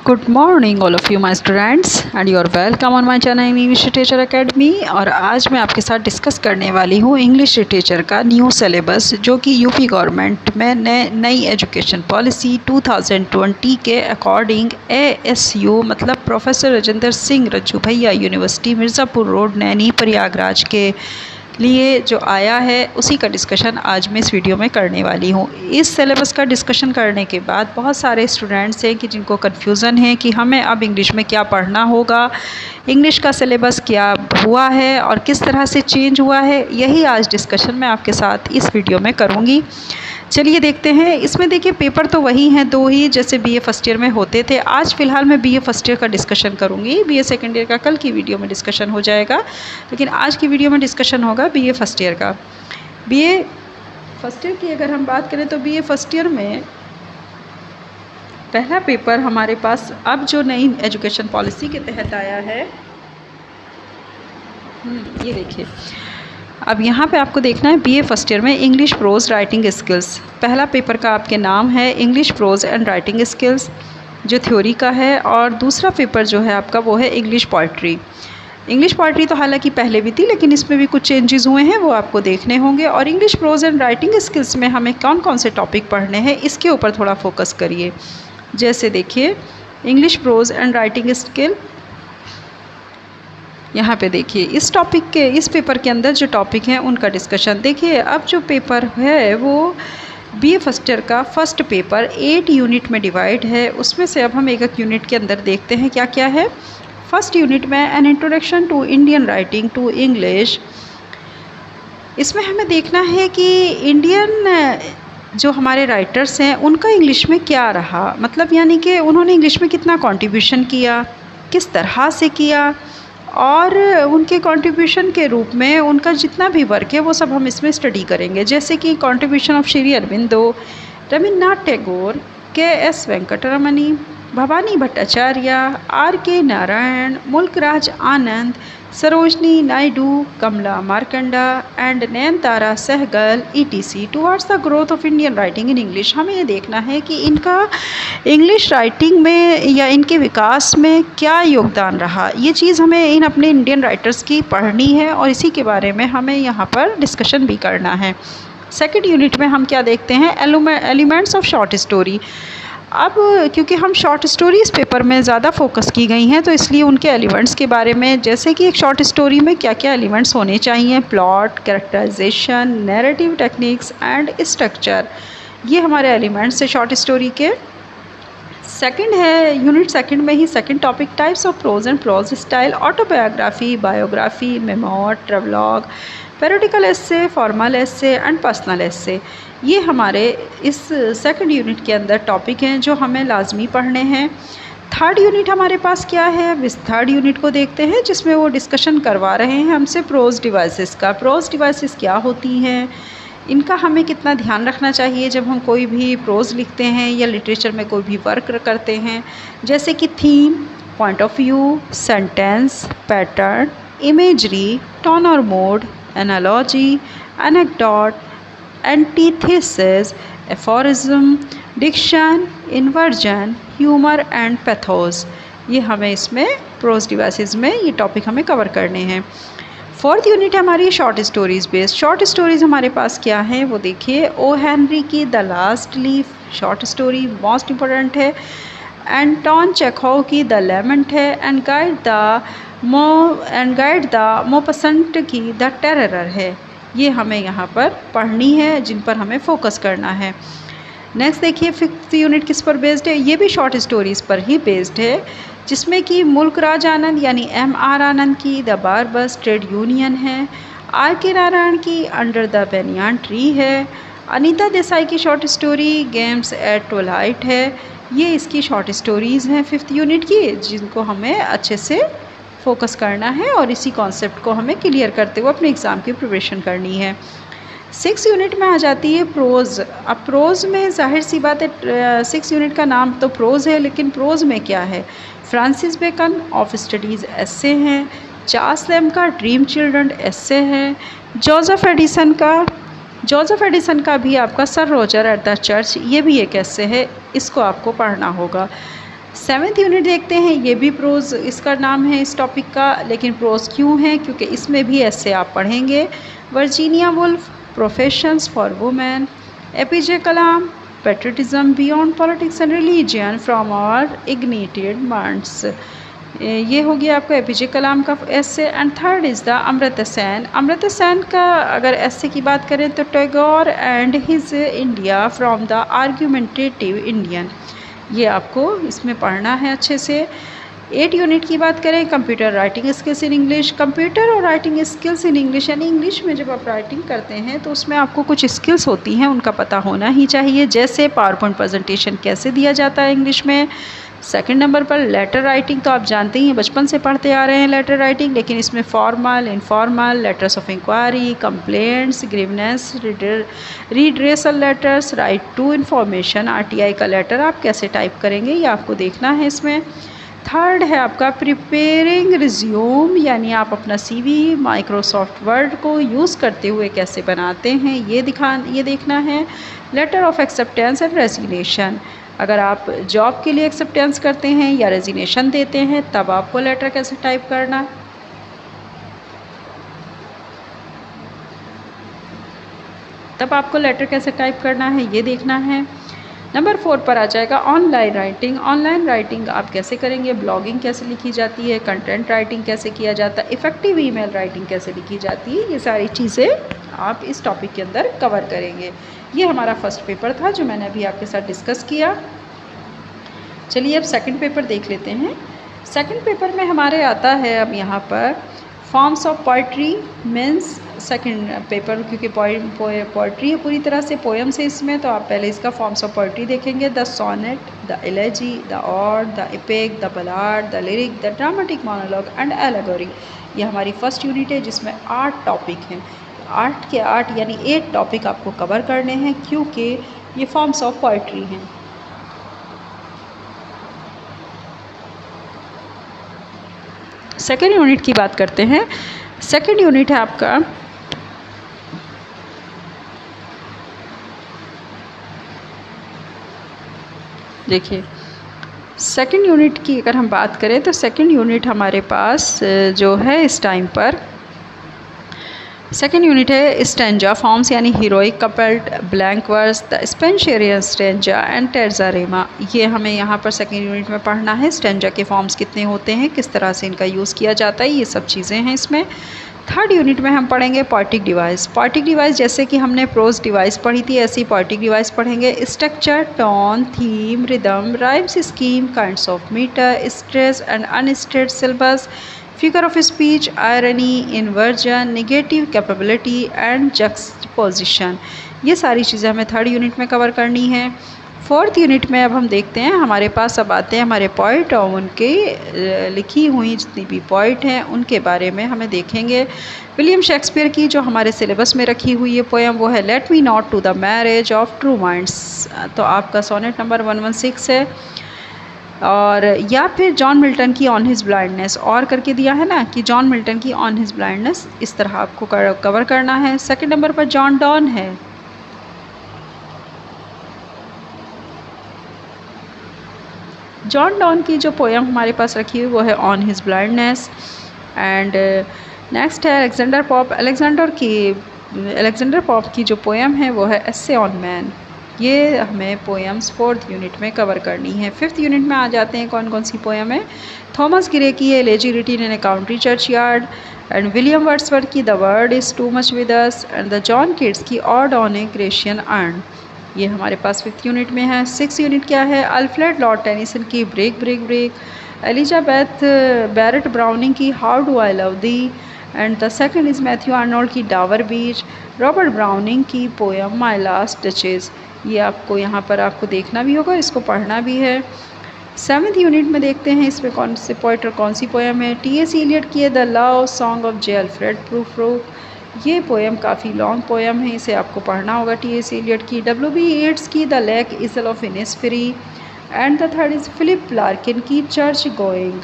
Good morning all of you my students and you are welcome on my channel English literature academy. और आज मैं आपके साथ discuss करने वाली हूँ इंग्लिश लिटरेचर का न्यू सिलेबस, जो कि यूपी गवर्नमेंट में नई एजुकेशन पॉलिसी 2020 के अकॉर्डिंग ASU मतलब प्रोफेसर राजेंद्र सिंह रज्जू भैया यूनिवर्सिटी मिर्ज़ापुर रोड नैनी प्रयागराज के लिए जो आया है, उसी का डिस्कशन आज मैं इस वीडियो में करने वाली हूँ। इस सिलेबस का डिस्कशन करने के बाद बहुत सारे स्टूडेंट्स हैं कि जिनको कन्फ्यूज़न है कि हमें अब इंग्लिश में क्या पढ़ना होगा, इंग्लिश का सिलेबस क्या हुआ है और किस तरह से चेंज हुआ है। यही आज डिस्कशन मैं आपके साथ इस वीडियो में करूँगी। चलिए देखते हैं। इसमें देखिए पेपर तो वही हैं, दो ही, जैसे BA फर्स्ट ईयर में होते थे। आज फ़िलहाल मैं BA फर्स्ट ईयर का डिस्कशन करूँगी। BA सेकेंड ईयर का कल की वीडियो में डिस्कशन हो जाएगा, लेकिन आज की वीडियो में डिस्कशन होगा BA फर्स्ट ईयर का। BA फर्स्ट ईयर की अगर हम बात करें तो BA फर्स्ट ईयर में पहला पेपर हमारे पास अब जो नई एजुकेशन पॉलिसी के तहत आया है, ये देखिए। अब यहाँ पे आपको देखना है BA फर्स्ट ईयर में इंग्लिश प्रोज राइटिंग स्किल्स। पहला पेपर का आपके नाम है English pros and writing skills, जो थ्योरी का है। और दूसरा पेपर जो है आपका वो है इंग्लिश पोइट्री। इंग्लिश पोइट्री तो हालांकि पहले भी थी, लेकिन इसमें भी कुछ चेंजेस हुए हैं, वो आपको देखने होंगे। और English pros and writing skills में हमें कौन कौन से टॉपिक पढ़ने हैं, इसके ऊपर थोड़ा फोकस करिए। जैसे देखिए English pros and writing skill, यहाँ पे देखिए इस टॉपिक के, इस पेपर के अंदर जो टॉपिक हैं उनका डिस्कशन देखिए। अब जो पेपर है वो BA फर्स्ट ईयर का फर्स्ट पेपर 8 यूनिट में डिवाइड है। उसमें से अब हम एक एक यूनिट के अंदर देखते हैं क्या क्या है। फर्स्ट यूनिट में an introduction to Indian writing to English. इसमें हमें देखना है कि इंडियन जो हमारे राइटर्स हैं उनका इंग्लिश में क्या रहा, मतलब यानी कि उन्होंने इंग्लिश में कितना कंट्रीब्यूशन किया, किस तरह से किया, और उनके कंट्रीब्यूशन के रूप में उनका जितना भी वर्क है वो सब हम इसमें स्टडी करेंगे। जैसे कि contribution of Shri Aurobindo, Rabindranath Tagore, KS Venkataramani, Bhabani Bhattacharya, RK Narayan, Mulk Raj Anand, Sarojini Naidu, Kamala Markandaya and Nayantara Sahgal ETC towards the growth of Indian writing in English. हमें ये देखना है कि इनका इंग्लिश राइटिंग में या इनके विकास में क्या योगदान रहा। ये चीज़ हमें इन अपने इंडियन राइटर्स की पढ़नी है और इसी के बारे में हमें यहाँ पर डिस्कशन भी करना है। सेकेंड यूनिट में हम क्या देखते हैं, एलिमेंट्स ऑफ शॉर्ट स्टोरी। अब क्योंकि हम शॉर्ट स्टोरी इस पेपर में ज़्यादा फोकस की गई हैं, तो इसलिए उनके एलिमेंट्स के बारे में, जैसे कि एक शॉर्ट स्टोरी में क्या क्या एलिमेंट्स होने चाहिए, plot, characterisation, narrative techniques and structure, ये हमारे एलिमेंट्स हैं शॉर्ट स्टोरी के। सेकंड है यूनिट सेकंड में ही second topic, types of prose and prose style, autobiography, biography, memoir, travelogue, parodical essay, formal essay and personal essay. ये हमारे इस सेकंड यूनिट के अंदर टॉपिक हैं जो हमें लाजमी पढ़ने हैं। थर्ड यूनिट हमारे पास क्या है, इस थर्ड यूनिट को देखते हैं, जिसमें वो डिस्कशन करवा रहे हैं हमसे प्रोज डिवाइसेस का। प्रोज डिवाइसेस क्या होती हैं, इनका हमें कितना ध्यान रखना चाहिए जब हम कोई भी प्रोज लिखते हैं या लिटरेचर में कोई भी वर्क करते हैं। जैसे कि theme, point of view, sentence, pattern, imagery, tone और mode, analogy, anecdote, antithesis, aphorism, diction, inversion, humour and pathos. ये हमें इसमें प्रोज डिवाइसेस में ये टॉपिक हमें कवर करने हैं। फोर्थ यूनिट हमारी short stories based. Short stories हमारे पास क्या है वो देखिए। ओ हेनरी की the last leaf short story most important है। एंटोन चेखोव की द लेमेंट है। एंड गाइड द मोपसंट की द टेरर है। ये हमें यहाँ पर पढ़नी है, जिन पर हमें फोकस करना है। नेक्स्ट देखिए फिफ्थ यूनिट किस पर बेस्ड है, ये भी शॉर्ट स्टोरीज़ पर ही बेस्ड है, जिसमें कि मुल्कराज आनंद यानी MR आनंद की द बारबस ट्रेड यूनियन है। RK नारायण की अंडर द बेनियान ट्री है। अनीता देसाई की short story games eight Twilight है। ये इसकी शॉर्ट स्टोरीज़ हैं फिफ्थ यूनिट की, जिनको हमें अच्छे से फोकस करना है और इसी कॉन्सेप्ट को हमें क्लियर करते हुए अपने एग्ज़ाम की प्रिपरेशन करनी है। सिक्स यूनिट में आ जाती है प्रोज़। अब प्रोज़ में जाहिर सी बात है, सिक्स यूनिट का नाम तो प्रोज़ है, लेकिन प्रोज़ में क्या है, फ्रांसिस बेकन ऑफ स्टडीज़ एस्से हैं। चार्ल्स लैम्ब का ड्रीम चिल्ड्रन एस्से है। जोसेफ एडिसन का भी आपका sir Roger at the church, ये भी एक एस्से है, इसको आपको पढ़ना होगा। 7th यूनिट देखते हैं, ये भी प्रोज इसका नाम है इस टॉपिक का, लेकिन प्रोज क्यों है, क्योंकि इसमें भी ऐसे आप पढ़ेंगे। Virginia Woolf, Professions for Women, APJ Kalam, Patriotism Beyond Politics and Religion from Our Ignited Minds. ये हो गया आपका एपीजे कलाम का essay. And third is the Amartya Sen. Amartya Sen का अगर एसे की बात करें तो Tagore and his India from the Argumentative Indian, ये आपको इसमें पढ़ना है अच्छे से। 8 यूनिट की बात करें, computer writing skills in English. Computer और राइटिंग स्किल्स इन इंग्लिश, यानी इंग्लिश में जब आप राइटिंग करते हैं तो उसमें आपको कुछ स्किल्स होती हैं, उनका पता होना ही चाहिए, जैसे पावर पॉइंट प्रेजेंटेशन कैसे दिया जाता है इंग्लिश में। सेकंड नंबर पर लेटर राइटिंग, तो आप जानते ही हैं, बचपन से पढ़ते आ रहे हैं लेटर राइटिंग, लेकिन इसमें formal, informal, letters of inquiry, complaints, grievance, redressal letters, right to information, RTI का लेटर आप कैसे टाइप करेंगे ये आपको देखना है इसमें। थर्ड है आपका प्रिपेयरिंग रिज्यूम, यानी आप अपना सीवी माइक्रोसॉफ्ट वर्ड को यूज़ करते हुए कैसे बनाते हैं ये देखना है। Letter of acceptance and resignation, अगर आप जॉब के लिए एक्सेप्टेंस करते हैं या रेजिग्नेशन देते हैं तब आपको लेटर कैसे टाइप करना। तब आपको लेटर कैसे टाइप करना है ये देखना है। नंबर 4 पर आ जाएगा ऑनलाइन राइटिंग। ऑनलाइन राइटिंग आप कैसे करेंगे, ब्लॉगिंग कैसे लिखी जाती है, कंटेंट राइटिंग कैसे किया जाता है, इफ़ेक्टिव ईमेल राइटिंग कैसे लिखी जाती है, ये सारी चीज़ें आप इस टॉपिक के अंदर कवर करेंगे। ये हमारा फर्स्ट पेपर था जो मैंने अभी आपके साथ डिस्कस किया। चलिए अब सेकंड पेपर देख लेते हैं। सेकंड पेपर में हमारे आता है अब यहाँ पर forms of poetry means second paper, क्योंकि पोइट्री है पूरी तरह से, पोएम्स है इसमें, तो आप पहले इसका फॉर्म्स ऑफ पोइट्री देखेंगे। The sonnet, the elegy, the ode, the epic, the ballad, the lyric, the dramatic monologue and allegory. ये हमारी फर्स्ट यूनिट है जिसमें 8 टॉपिक हैं। 8 के 8 यानी 8 टॉपिक आपको कवर करने हैं, क्योंकि ये फॉर्म्स ऑफ पोइट्री हैं। सेकेंड यूनिट की बात करते हैं। सेकेंड यूनिट है आपका देखिए, सेकेंड यूनिट की अगर हम बात करें तो सेकेंड यूनिट हमारे पास जो है इस टाइम पर सेकेंड यूनिट है स्टेंजा फॉर्म्स, यानी heroic couplet, blank verse, the Spenserian stanza and terza rima. ये हमें यहाँ पर सेकेंड यूनिट में पढ़ना है। स्टेंजा के फॉर्म्स कितने होते हैं, किस तरह से इनका यूज़ किया जाता है, ये सब चीज़ें हैं इसमें। थर्ड यूनिट में हम पढ़ेंगे पोएटिक डिवाइस। पोएटिक डिवाइस जैसे कि हमने प्रोज डिवाइस पढ़ी थी, ऐसी पोएटिक डिवाइस पढ़ेंगे। Structure, tone, theme, rhythm, rhymes scheme, kinds of metre, stress and unstressed syllables, figure of speech, irony, inversion, negative capability and juxtaposition, ये सारी चीज़ें हमें थर्ड यूनिट में कवर करनी है। फोर्थ यूनिट में अब हम देखते हैं, हमारे पास अब आते हैं हमारे पोइट और उनके लिखी हुई जितनी भी पोइट हैं उनके बारे में हमें देखेंगे। विलियम शेक्सपियर की जो हमारे सिलेबस में रखी हुई है पोएम वो है let me not to the marriage of true minds, तो आपका सोनेट नंबर 116 है। और या फिर जॉन मिल्टन की ऑन हिज ब्लाइंडनेस, और करके दिया है ना कि जॉन मिल्टन की ऑन हिज ब्लाइंडनेस, इस तरह आपको कवर करना है। सेकंड नंबर पर जॉन डॉन है। जॉन डॉन की जो पोएम हमारे पास रखी हुई वो है on his blindness. And next है अलेक्जेंडर पॉप। अलेक्जेंडर पॉप की जो पोएम है वो है एसे ऑन मैन। ये हमें पोएम्स फोर्थ यूनिट में कवर करनी है। फिफ्थ यूनिट में आ जाते हैं कौन कौन सी पोएम है। थॉमस ग्रे की है elegy written in a country churchyard, and William Wordsworth की the world is too much with us, and the John Keats की ode on a Grecian urn. ये हमारे पास फिफ्थ यूनिट में है। सिक्स यूनिट क्या है, अल्फ्रेड लॉर्ड टेनिसन की break break break, Elizabeth Barrett Browning की how do I love thee, and the second is Matthew Arnold की डावर बीच, रॉबर्ट ब्राउनिंग की पोएम माई लास्ट डचेस। ये आपको यहाँ पर आपको देखना भी होगा, इसको पढ़ना भी है। सेवन्थ यूनिट में देखते हैं इसमें कौन से पोइट और कौन सी पोएम है। टी.एस. एलियट की है the love song of J Alfred Prufrock. ये पोएम काफ़ी लॉन्ग पोएम है, इसे आपको पढ़ना होगा। टी.एस. एलियट की W.B. येट्स की the lake isle of Innisfree, and the third is Philip Larkin की चर्च गोइंग।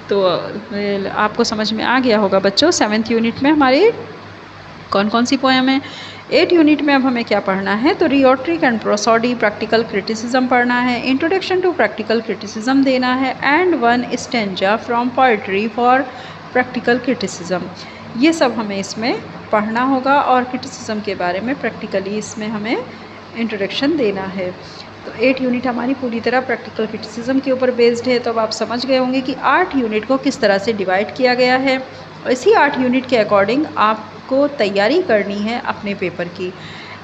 तो आपको समझ में आ गया होगा बच्चों, सेवन्थ यूनिट में हमारे कौन कौन सी पोएम है। 8 यूनिट में अब हमें क्या पढ़ना है, तो रियोट्रिक एंड प्रोसोडी प्रैक्टिकल क्रिटिसिज्म पढ़ना है, इंट्रोडक्शन टू प्रैक्टिकल क्रिटिसिज्म देना है, and 1 stanza from poetry for practical criticism. ये सब हमें इसमें पढ़ना होगा और क्रिटिसिज्म के बारे में प्रैक्टिकली इसमें हमें इंट्रोडक्शन देना है। तो 8 यूनिट हमारी पूरी तरह प्रैक्टिकल क्रिटिसिज्म के ऊपर बेस्ड है। तो अब आप समझ गए होंगे कि 8 यूनिट को किस तरह से डिवाइड किया गया है और इसी 8 यूनिट के अकॉर्डिंग आपको तैयारी करनी है अपने पेपर की।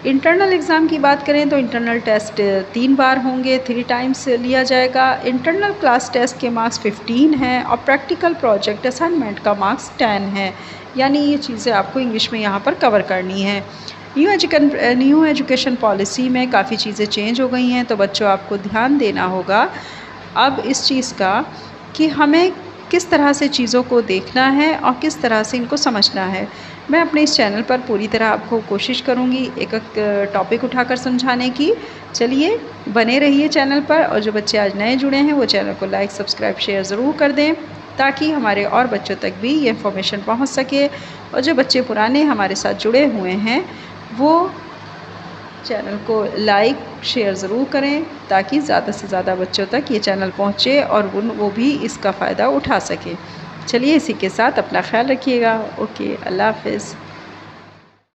इंटरनल एग्ज़ाम की बात करें तो इंटरनल टेस्ट 3 बार होंगे, 3 टाइम्स लिया जाएगा। इंटरनल क्लास टेस्ट के मार्क्स 15 हैं और प्रैक्टिकल प्रोजेक्ट असाइनमेंट का मार्क्स 10 है। यानी ये चीज़ें आपको इंग्लिश में यहाँ पर कवर करनी है। न्यू एजुकेशन पॉलिसी में काफ़ी चीज़ें चेंज हो गई हैं, तो बच्चों आपको ध्यान देना होगा अब इस चीज़ का कि हमें किस तरह से चीज़ों को देखना है और किस तरह से इनको समझना है। मैं अपने इस चैनल पर पूरी तरह आपको कोशिश करूँगी एक एक टॉपिक उठाकर समझाने की। चलिए बने रहिए चैनल पर, और जो बच्चे आज नए जुड़े हैं वो चैनल को लाइक सब्सक्राइब शेयर ज़रूर कर दें ताकि हमारे और बच्चों तक भी ये इन्फॉर्मेशन पहुंच सके। और जो बच्चे पुराने हमारे साथ जुड़े हुए हैं वो चैनल को लाइक शेयर ज़रूर करें ताकि ज़्यादा से ज़्यादा बच्चों तक ये चैनल पहुँचे और वो भी इसका फ़ायदा उठा सकें। चलिए इसी के साथ अपना ख्याल रखिएगा। ओके, अल्लाह हाफ़िज़।